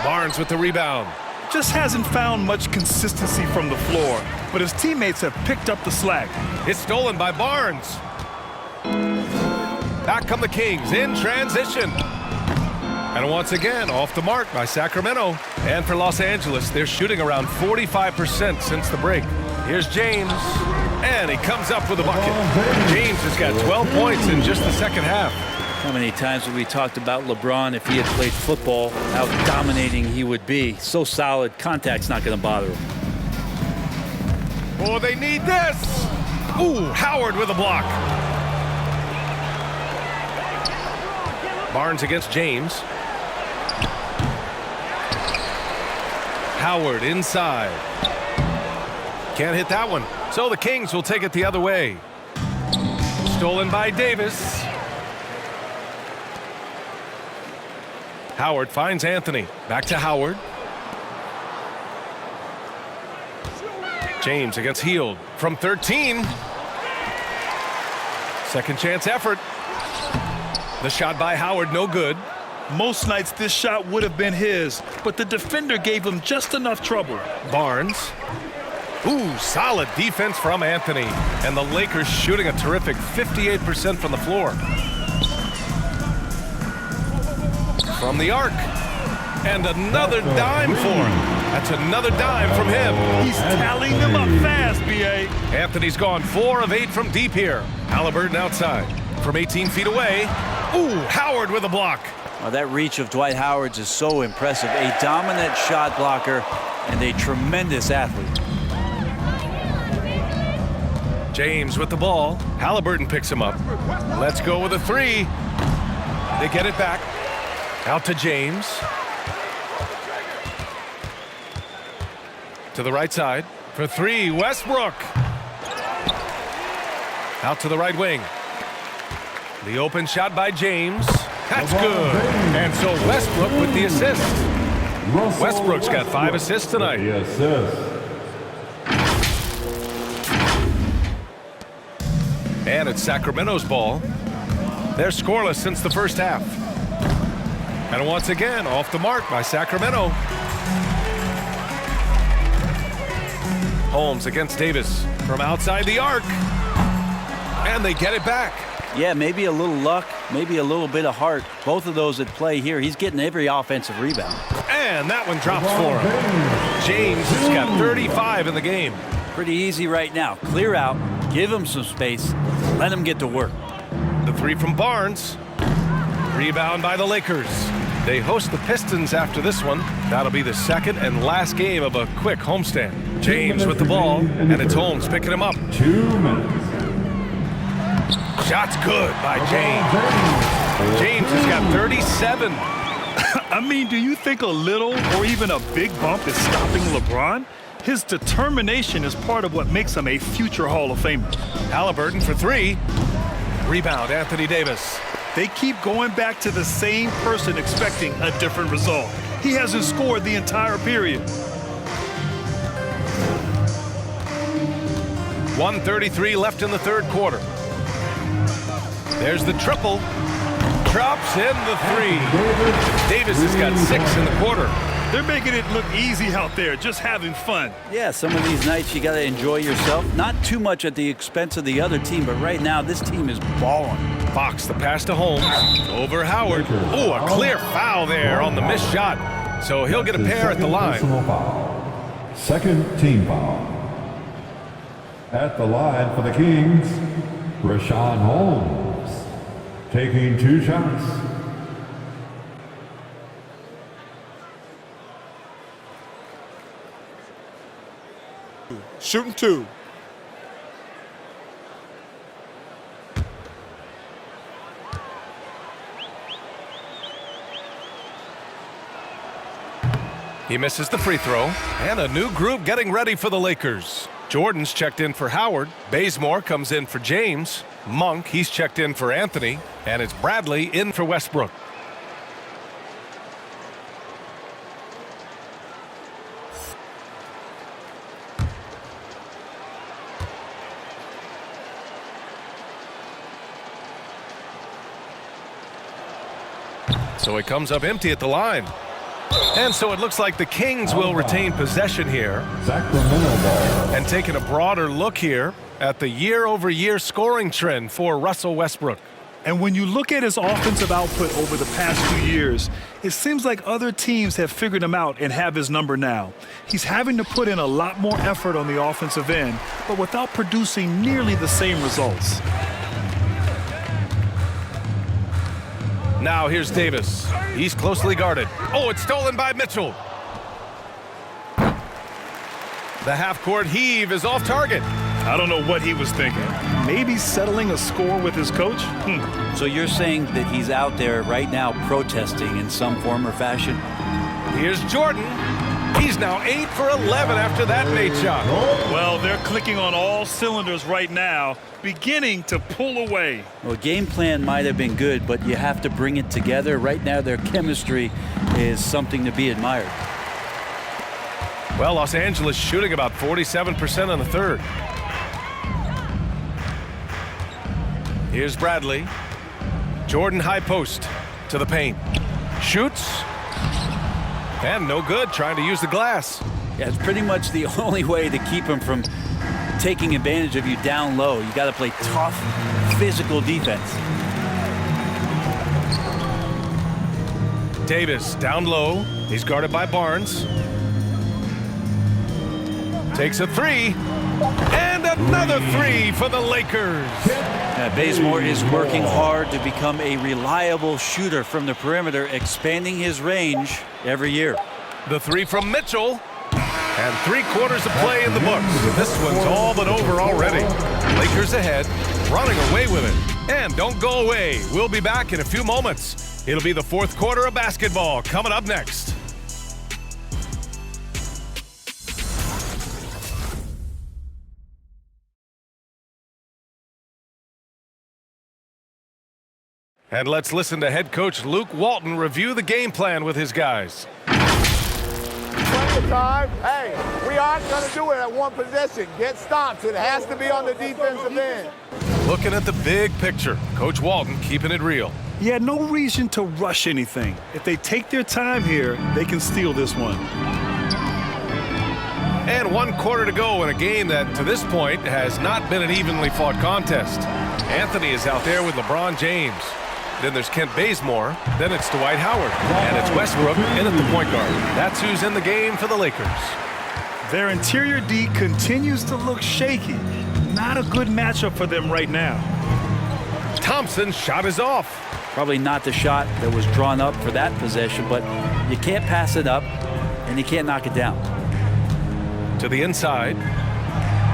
Barnes with the rebound. Just hasn't found much consistency from the floor, but his teammates have picked up the slack. It's stolen by Barnes. Back come the Kings in transition. And once again, off the mark by Sacramento. And for Los Angeles, they're shooting around 45% since the break. Here's James, and he comes up with a bucket. James has got 12 points in just the second half. How many times have we talked about LeBron, if he had played football, how dominating he would be. So solid, contact's not going to bother him. Oh, they need this. Ooh, Howard with a block. Barnes against James. Howard inside. Can't hit that one. So the Kings will take it the other way. Stolen by Davis. Howard finds Anthony. Back to Howard. James against Hield from 13. Second chance effort. The shot by Howard, no good. Most nights this shot would have been his, but the defender gave him just enough trouble. Barnes. Ooh, solid defense from Anthony. And the Lakers shooting a terrific 58% from the floor. From the arc. And another dime for him. That's another dime from him. He's tallying them up fast, B.A. Anthony's gone 4 of 8 from deep here. Halliburton outside. From 18 feet away. Ooh, Howard with a block. Well, that reach of Dwight Howard's is so impressive. A dominant shot blocker and a tremendous athlete. James with the ball. Halliburton picks him up. Let's go with a 3. They get it back. Out to James. To the right side. For 3, Westbrook. Out to the right wing. The open shot by James. That's good. And so Westbrook with the assist. Westbrook's got 5 assists tonight. And it's Sacramento's ball. They're scoreless since the first half. And once again, off the mark by Sacramento. Holmes against Davis from outside the arc. And they get it back. Yeah, maybe a little luck, maybe a little bit of heart. Both of those at play here. He's getting every offensive rebound. And that one drops for him. James has got 35 in the game. Pretty easy right now. Clear out, give him some space, let him get to work. The 3 from Barnes. Rebound by the Lakers. They host the Pistons after this one. That'll be the second and last game of a quick homestand. James with the ball, and it's Holmes picking him up. 2 minutes. Shot's good by James. James has got 37. I mean, do you think a little or even a big bump is stopping LeBron? His determination is part of what makes him a future Hall of Famer. Halliburton for 3. Rebound, Anthony Davis. They keep going back to the same person expecting a different result. He hasn't scored the entire period. 1:33 left in the third quarter. There's the triple. Drops in the 3. Davis has got 6 in the quarter. They're making it look easy out there, just having fun. Yeah, some of these nights you got to enjoy yourself. Not too much at the expense of the other team, but right now this team is balling. Fox, the pass to Holmes. Over Howard. Oh, a clear foul there on the missed shot. So he'll get a pair at the line. Second team foul. At the line for the Kings, Richaun Holmes, taking 2 shots. Shooting 2. He misses the free throw. And a new group getting ready for the Lakers. Jordan's checked in for Howard. Bazemore comes in for James. Monk, he's checked in for Anthony. And it's Bradley in for Westbrook. So he comes up empty at the line. And so it looks like the Kings will retain possession here. Sacramento ball. And taking a broader look here at the year-over-year scoring trend for Russell Westbrook. And when you look at his offensive output over the past few years, it seems like other teams have figured him out and have his number now. He's having to put in a lot more effort on the offensive end, but without producing nearly the same results. Now here's Davis. He's closely guarded. Oh, it's stolen by Mitchell. The half-court heave is off target. I don't know what he was thinking. Maybe settling a score with his coach? So you're saying that he's out there right now protesting in some form or fashion? Here's Jordan. He's now 8 for 11 after that made shot. Well, they're clicking on all cylinders right now, beginning to pull away. Well, game plan might have been good, but you have to bring it together. Right now, their chemistry is something to be admired. Well, Los Angeles shooting about 47% in the third. Here's Bradley. Jordan high post to the paint. Shoots. And no good, trying to use the glass. Yeah, it's pretty much the only way to keep him from taking advantage of you down low. You got to play tough, physical defense. Davis down low. He's guarded by Barnes. Takes a three. And another three for the Lakers. Bazemore is working hard to become a reliable shooter from the perimeter, expanding his range every year. The three from Mitchell. And 3/4 of play in the books. This one's all but over already. Lakers ahead, running away with it. And don't go away. We'll be back in a few moments. It'll be the fourth quarter of basketball coming up next. And let's listen to head coach Luke Walton review the game plan with his guys. Plenty of time. Hey, we aren't going to do it at one possession. Get stops. It has to be on the defensive end. Looking at the big picture, Coach Walton keeping it real. He had no reason to rush anything. If they take their time here, they can steal this one. And 1/4 to go in a game that, to this point, has not been an evenly fought contest. Anthony is out there with LeBron James. Then there's Kent Bazemore. Then it's Dwight Howard. And it's Westbrook in at the point guard. That's who's in the game for the Lakers. Their interior D continues to look shaky. Not a good matchup for them right now. Thompson's shot is off. Probably not the shot that was drawn up for that possession, but you can't pass it up, and you can't knock it down. To the inside.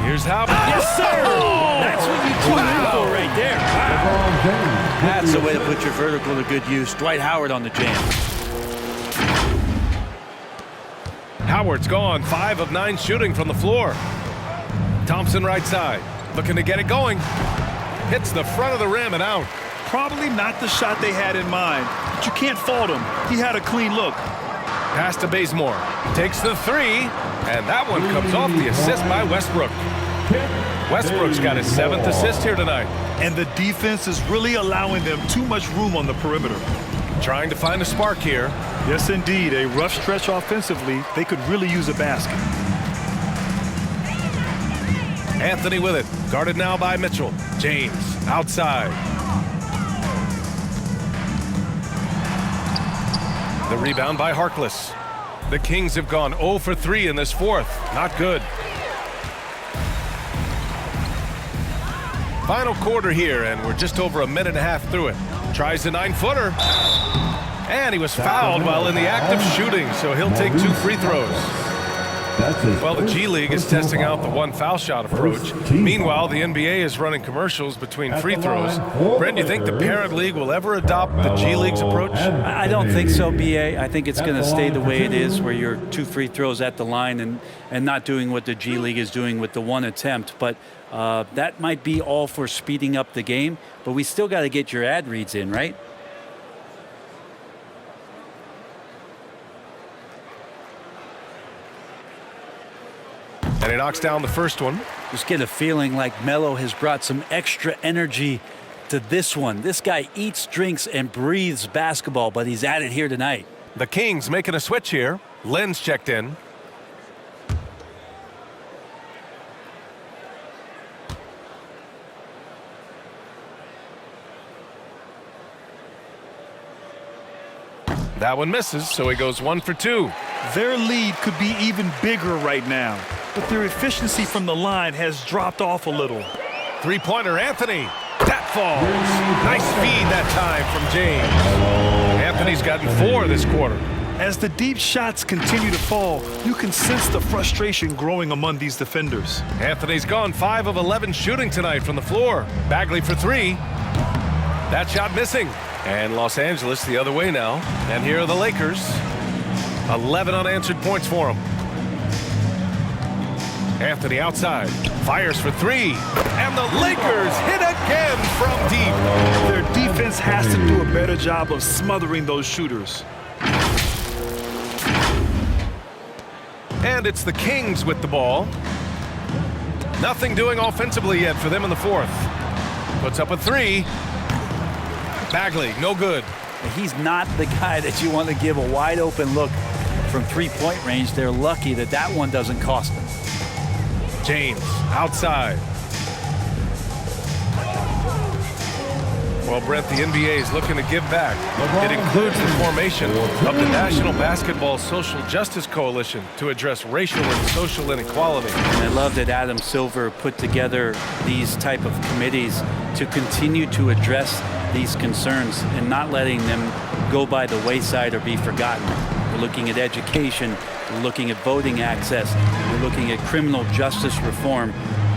Here's Howard. Yes, sir! That's what you tune in for right there. Wow. That's the way to put your vertical to good use. Dwight Howard on the jam. Howard's gone. 5 of 9 shooting from the floor. Thompson right side. Looking to get it going. Hits the front of the rim and out. Probably not the shot they had in mind, but you can't fault him. He had a clean look. Pass to Bazemore. Takes the three. And that one comes off the assist by Westbrook. Westbrook's got his 7th assist here tonight. And the defense is really allowing them too much room on the perimeter. Trying to find a spark here. Yes, indeed. A rough stretch offensively. They could really use a basket. Anthony with it. Guarded now by Mitchell. James outside. The rebound by Harkless. The Kings have gone 0 for 3 in this fourth. Not good. Final quarter here, and we're just over a minute and a half through it. Tries the 9-footer. And he was fouled while in the act of shooting, so he'll take 2 free throws. Well, the G League is testing out the 1 foul shot approach. Meanwhile, the NBA is running commercials between free throws. Brent, do you think the parent league will ever adopt the G League's approach? I don't think so, BA. I think it's going to stay the way it is, where you're 2 free throws at the line and not doing what the G League is doing with the 1 attempt. But that might be all for speeding up the game. But we still got to get your ad reads in, right? And he knocks down the first one. Just get a feeling like Melo has brought some extra energy to this one. This guy eats, drinks, and breathes basketball, but he's at it here tonight. The Kings making a switch here. Lynn's checked in. That one misses, so he goes 1 for 2. Their lead could be even bigger right now, but their efficiency from the line has dropped off a little. Three-pointer, Anthony. That falls. Nice feed that time from James. Anthony's gotten 4 this quarter. As the deep shots continue to fall, you can sense the frustration growing among these defenders. Anthony's gone 5 of 11 shooting tonight from the floor. Bagley for 3. That shot missing. And Los Angeles the other way now. And here are the Lakers. 11 unanswered points for them. Anthony outside. Fires for 3. And the Lakers hit again from deep. Their defense has to do a better job of smothering those shooters. And it's the Kings with the ball. Nothing doing offensively yet for them in the fourth. Puts up a 3. Bagley, no good. He's not the guy that you want to give a wide open look from three-point range. They're lucky that that one doesn't cost them. James outside. Well, Brent, the NBA is looking to give back. It includes the formation of the National Basketball Social Justice Coalition to address racial and social inequality. And I love that Adam Silver put together these type of committees to continue to address these concerns and not letting them go by the wayside or be forgotten. We're looking at education, we're looking at voting access, we're looking at criminal justice reform,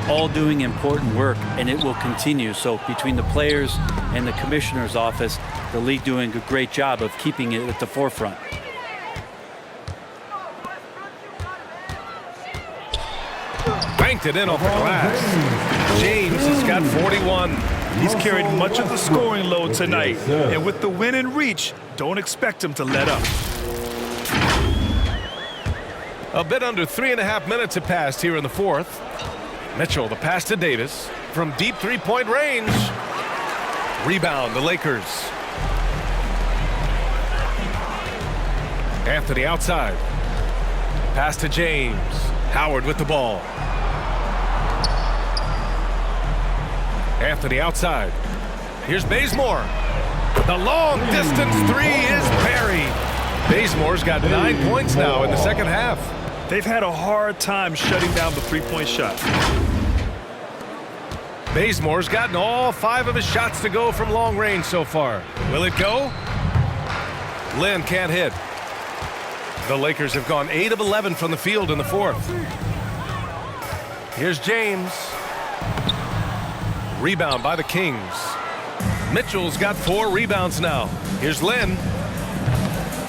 all doing important work, and it will continue. So between the players and the commissioner's office, the league doing a great job of keeping it at the forefront. Banked it in off the glass. James has got 41. He's carried much of the scoring load tonight, and with the win in reach, don't expect him to let up. A bit under 3.5 minutes have passed here in the fourth. Mitchell, the pass to Davis from deep three-point range. Rebound, the Lakers. Anthony outside. Pass to James. Howard with the ball. Anthony outside. Here's Bazemore. The long distance 3 is buried. Bazemore's got 9 points now in the second half. They've had a hard time shutting down the three-point shot. Bazemore's gotten all 5 of his shots to go from long range so far. Will it go? Lynn can't hit. The Lakers have gone 8 of 11 from the field in the fourth. Here's James. Rebound by the Kings. Mitchell's got 4 rebounds now. Here's Lynn.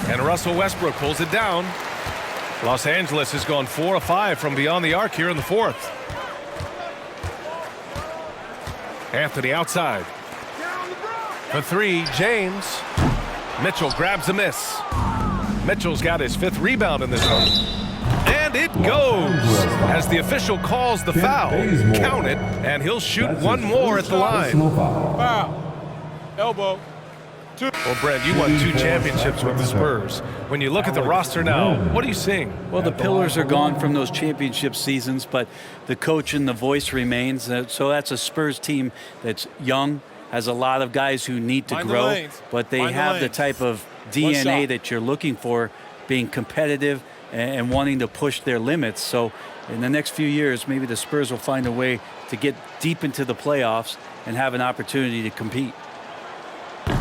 And Russell Westbrook pulls it down. Los Angeles has gone 4 of 5 from beyond the arc here in the fourth. Anthony outside. For 3, James. Mitchell grabs a miss. Mitchell's got his 5th rebound in this one. And it goes as the official calls the foul. Count it, and he'll shoot one more at the line. Foul. Elbow. Well, Brent, you won 2 championships with the Spurs. When you look at the roster now, what are you seeing? Well, the pillars are gone from those championship seasons, but the coach and the voice remains. So that's a Spurs team that's young, has a lot of guys who need to grow, but they have the type of DNA that you're looking for, being competitive and wanting to push their limits. So in the next few years, maybe the Spurs will find a way to get deep into the playoffs and have an opportunity to compete.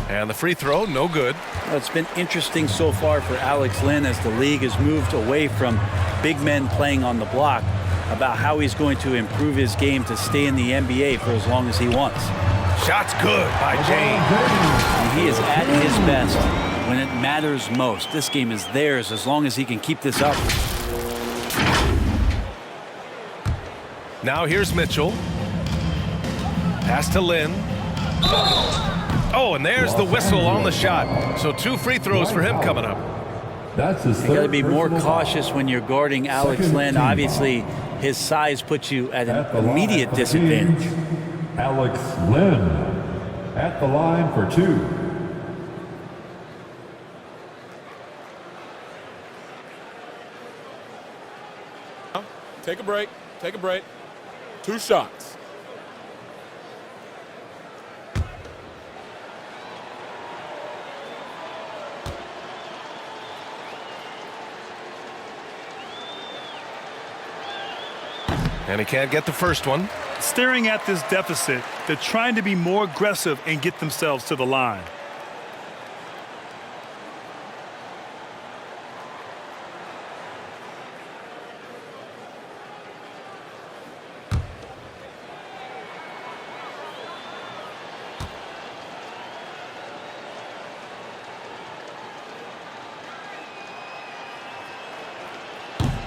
And the free throw, no good. Well, it's been interesting so far for Alex Lynn as the league has moved away from big men playing on the block about how he's going to improve his game to stay in the NBA for as long as he wants. Shot's good by James. And he is at his best when it matters most. This game is theirs as long as he can keep this up. Now here's Mitchell. Pass to Lynn. Oh, and there's the whistle on the shot. So 2 free throws for him coming up. That's his You got to be more cautious when you're guarding Alex Lynn. Obviously, his size puts you at an immediate disadvantage. Alex Lynn at the line for 2. Take a break. Take a break. 2 shots. And he can't get the first one. Staring at this deficit, they're trying to be more aggressive and get themselves to the line.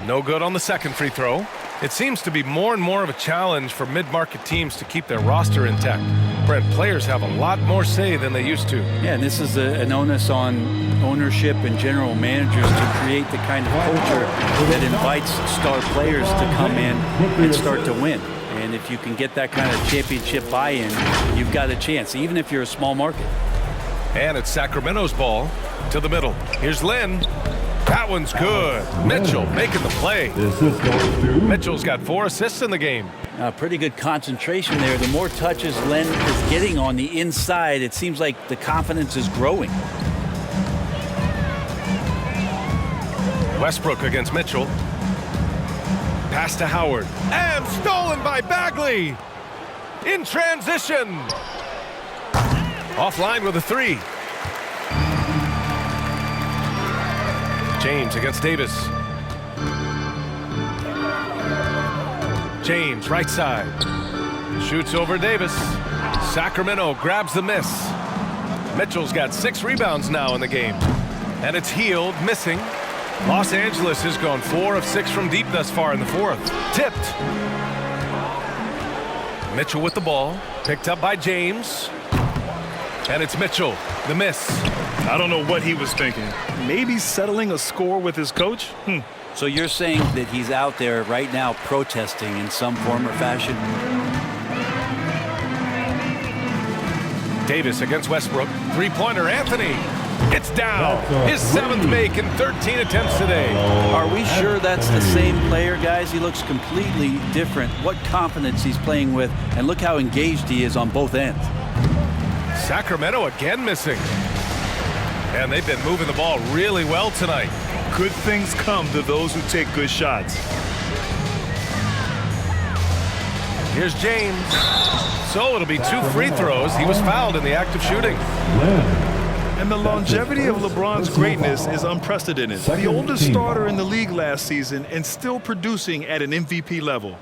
No good on the second free throw. It seems to be more and more of a challenge for mid-market teams to keep their roster intact. Brent, players have a lot more say than they used to. Yeah, and this is an onus on ownership and general managers to create the kind of culture that invites star players to come in and start to win. And if you can get that kind of championship buy-in, you've got a chance, even if you're a small market. And it's Sacramento's ball to the middle. Here's Lynn. That one's good. Mitchell making the play. This is going to Mitchell's got 4 assists in the game. Pretty good concentration there. The more touches Len is getting on the inside, it seems like the confidence is growing. Westbrook against Mitchell. Pass to Howard. And stolen by Bagley. In transition. Offline with a 3. James against Davis. James, right side. Shoots over Davis. Sacramento grabs the miss. Mitchell's got 6 rebounds now in the game. And it's Hield missing. Los Angeles has gone 4 of 6 from deep thus far in the 4th. Tipped. Mitchell with the ball. Picked up by James. And it's Mitchell. The miss. I don't know what he was thinking. Maybe settling a score with his coach? So you're saying that he's out there right now protesting in some form or fashion? Davis against Westbrook. 3-pointer, Anthony. It's down. His 7th make in 13 attempts today. Are we sure that's the same player, guys? He looks completely different. What confidence he's playing with, and look how engaged he is on both ends. Sacramento again missing. And they've been moving the ball really well tonight. Good things come to those who take good shots. Here's James. So it'll be 2 free throws. He was fouled in the act of shooting. And the longevity of LeBron's greatness is unprecedented. The oldest starter in the league last season and still producing at an MVP level.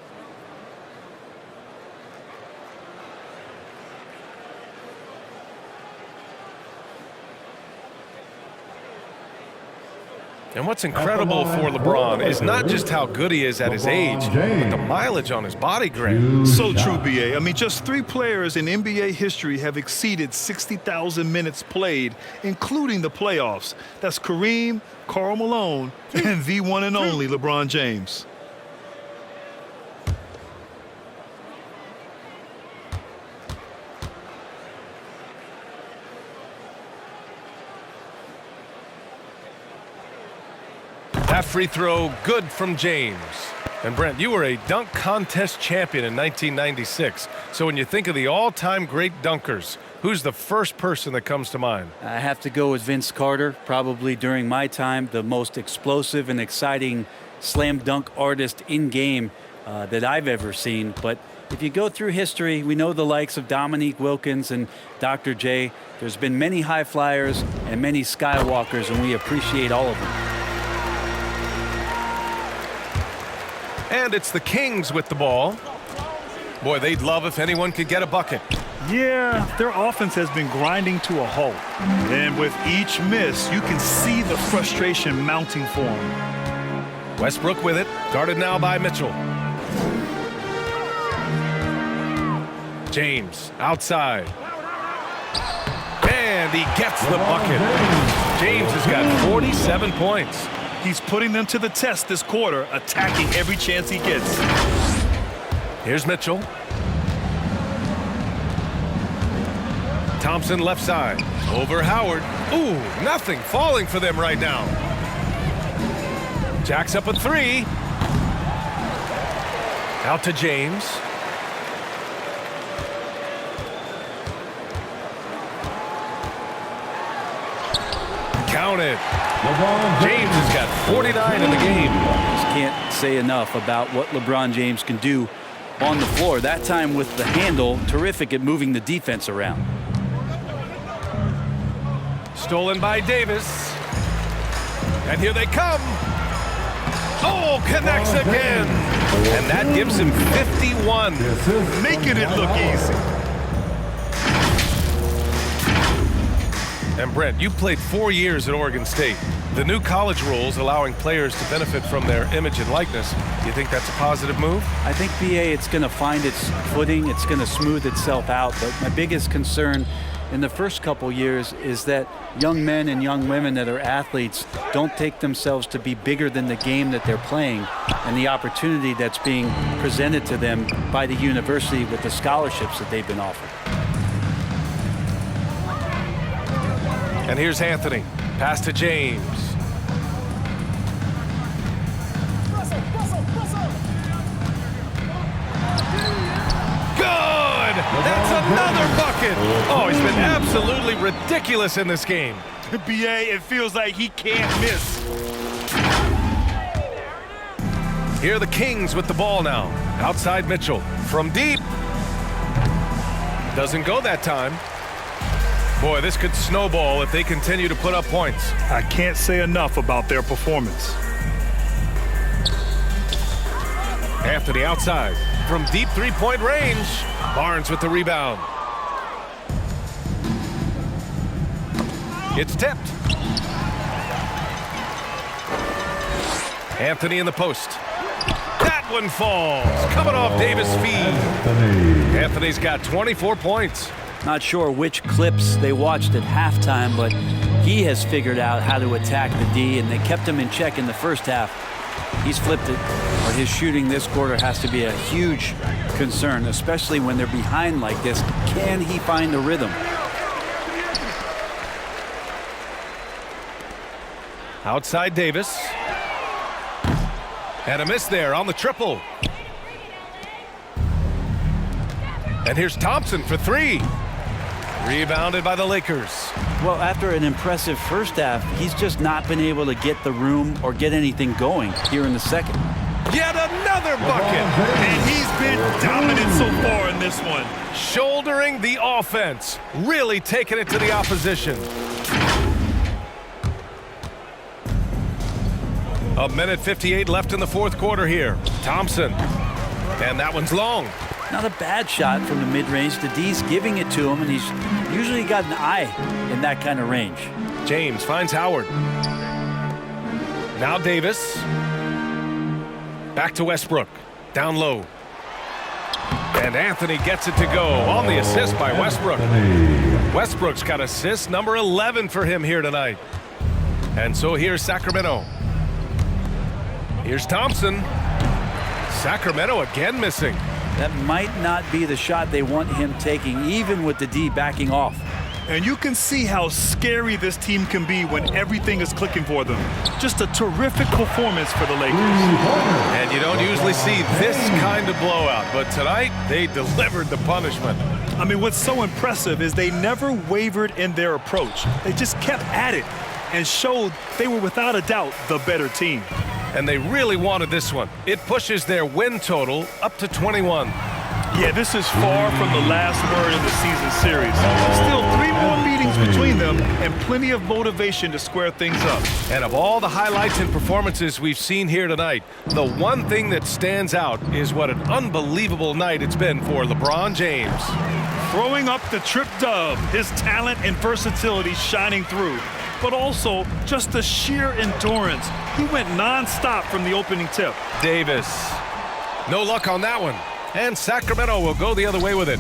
And what's incredible for LeBron is not just how good he is at his age, but the mileage on his body grade. So true, B.A. I mean, just 3 players in NBA history have exceeded 60,000 minutes played, including the playoffs. That's Kareem, Karl Malone, and the one and only LeBron James. That free throw good from James. And Brent, you were a dunk contest champion in 1996. So when you think of the all-time great dunkers, who's the first person that comes to mind? I have to go with Vince Carter, probably during my time, the most explosive and exciting slam dunk artist in game that I've ever seen. But if you go through history, we know the likes of Dominique Wilkins and Dr. J. There's been many high flyers and many skywalkers, and we appreciate all of them. And it's the Kings with the ball. Boy, they'd love if anyone could get a bucket. Yeah, their offense has been grinding to a halt. And with each miss, you can see the frustration mounting for them. Westbrook with it, guarded now by Mitchell. James outside. And he gets the bucket. James has got 47 points. He's putting them to the test this quarter, attacking every chance he gets. Here's Mitchell. Thompson left side. Over Howard. Ooh, nothing falling for them right now. Jacks up a 3. Out to James. Count it. James has got 49 in the game. Just can't say enough about what LeBron James can do on the floor. That time with the handle, terrific at moving the defense around. Stolen by Davis. And here they come. Oh, connects again. And that gives him 51. Making it look easy. And Brent, you played 4 years at Oregon State. The new college rules allowing players to benefit from their image and likeness. Do you think that's a positive move? I think, BA, it's going to find its footing. It's going to smooth itself out. But my biggest concern in the first couple years is that young men and young women that are athletes don't take themselves to be bigger than the game that they're playing and the opportunity that's being presented to them by the university with the scholarships that they've been offered. And here's Anthony. Pass to James. Good! That's another bucket! Oh, he's been absolutely ridiculous in this game. BA, it feels like he can't miss. Here are the Kings with the ball now. Outside Mitchell. From deep. Doesn't go that time. Boy, this could snowball if they continue to put up points. I can't say enough about their performance. Anthony outside. From deep three-point range. Barnes with the rebound. It's tipped. Anthony in the post. That one falls. Coming off Davis' feed. Anthony's got 24 points. Not sure which clips they watched at halftime, but he has figured out how to attack the D, and they kept him in check in the first half. He's flipped it, but his shooting this quarter has to be a huge concern, especially when they're behind like this. Can he find the rhythm? Outside Davis. And a miss there on the triple. And here's Thompson for three. Rebounded by the Lakers. Well, after an impressive first half, he's just not been able to get the room or get anything going here in the second. Yet another bucket. And he's been dominant so far in this one. Shouldering the offense. Really taking it to the opposition. A minute 58 left in the fourth quarter here. Thompson. And that one's long. Not a bad shot from the mid-range. The D's giving it to him, and he's usually got an eye in that kind of range. James finds Howard. Now Davis. Back to Westbrook. Down low. And Anthony gets it to go on the assist by Westbrook. Westbrook's got assist number 11 for him here tonight. And so here's Sacramento. Here's Thompson. Sacramento again missing. That might not be the shot they want him taking, even with the D backing off. And you can see how scary this team can be when everything is clicking for them. Just a terrific performance for the Lakers. And you don't usually see this kind of blowout, but tonight they delivered the punishment. I mean, what's so impressive is they never wavered in their approach. They just kept at it and showed they were without a doubt the better team. And they really wanted this one. It pushes their win total up to 21. Yeah, this is far from the last word of the season series. Still 3 more meetings between them and plenty of motivation to square things up. And of all the highlights and performances we've seen here tonight, the one thing that stands out is what an unbelievable night it's been for LeBron James. Throwing up the trip dub, his talent and versatility shining through, but also just the sheer endurance. He went non-stop from the opening tip. Davis. No luck on that one. And Sacramento will go the other way with it.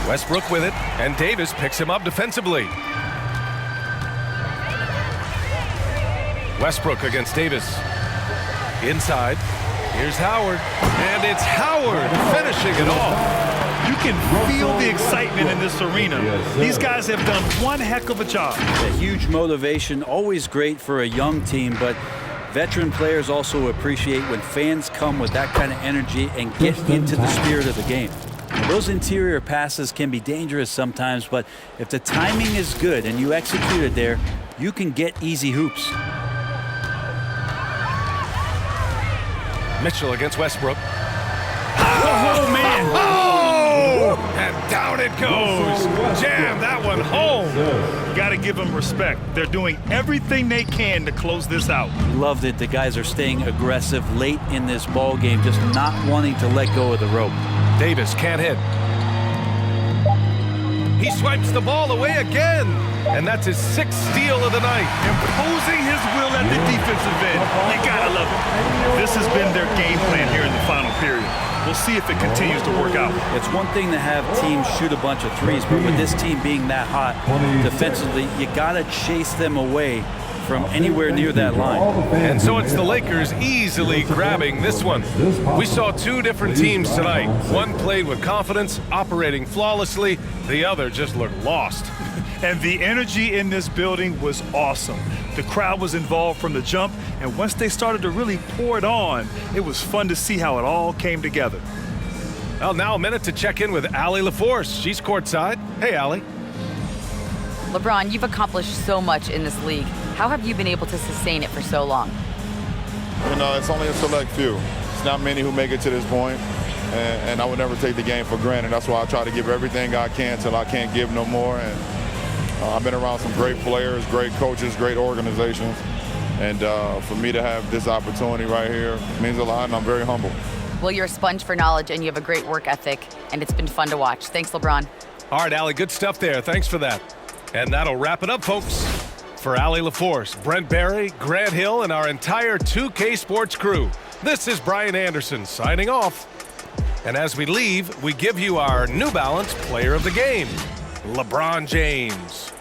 Westbrook with it, and Davis picks him up defensively. Westbrook against Davis. Inside. Here's Howard. And it's Howard finishing it off. You can feel the excitement in this arena. These guys have done one heck of a job. A huge motivation, always great for a young team, but Veteran players also appreciate when fans come with that kind of energy and get into the spirit of the game. Those interior passes can be dangerous sometimes, but if the timing is good and you execute it there, you can get easy hoops. Mitchell against Westbrook. Oh, man. Oh! And down it goes. Jam that one home. You got to give them respect. They're doing everything they can to close this out. Loved it. The guys are staying aggressive late in this ball game, just not wanting to let go of the rope. Davis can't hit. He swipes the ball away again. And that's his 6th steal of the night. Imposing his will at the defensive end. You got to love it. This has been their game plan here in the final period. We'll see if it continues to work out. It's one thing to have teams shoot a bunch of threes, but with this team being that hot defensively, you got to chase them away from anywhere near that line. And so it's the Lakers easily grabbing this one. We saw 2 different teams tonight. One played with confidence, operating flawlessly. The other just looked lost. And the energy in this building was awesome. The crowd was involved from the jump, and once they started to really pour it on, it was fun to see how it all came together. Well, now a minute to check in with Allie LaForce. She's courtside. Hey, Allie. LeBron, you've accomplished so much in this league. How have you been able to sustain it for so long? You know, it's only a select few. It's not many who make it to this point, and I would never take the game for granted. That's why I try to give everything I can till I can't give no more. And I've been around some great players, great coaches, great organizations, and for me to have this opportunity right here means a lot, and I'm very humble. Well, you're a sponge for knowledge, and you have a great work ethic, and it's been fun to watch. Thanks, LeBron. All right, Allie, good stuff there. Thanks for that. And that'll wrap it up, folks. For Allie LaForce, Brent Barry, Grant Hill, and our entire 2K Sports crew, this is Brian Anderson signing off. And as we leave, we give you our New Balance Player of the Game, LeBron James.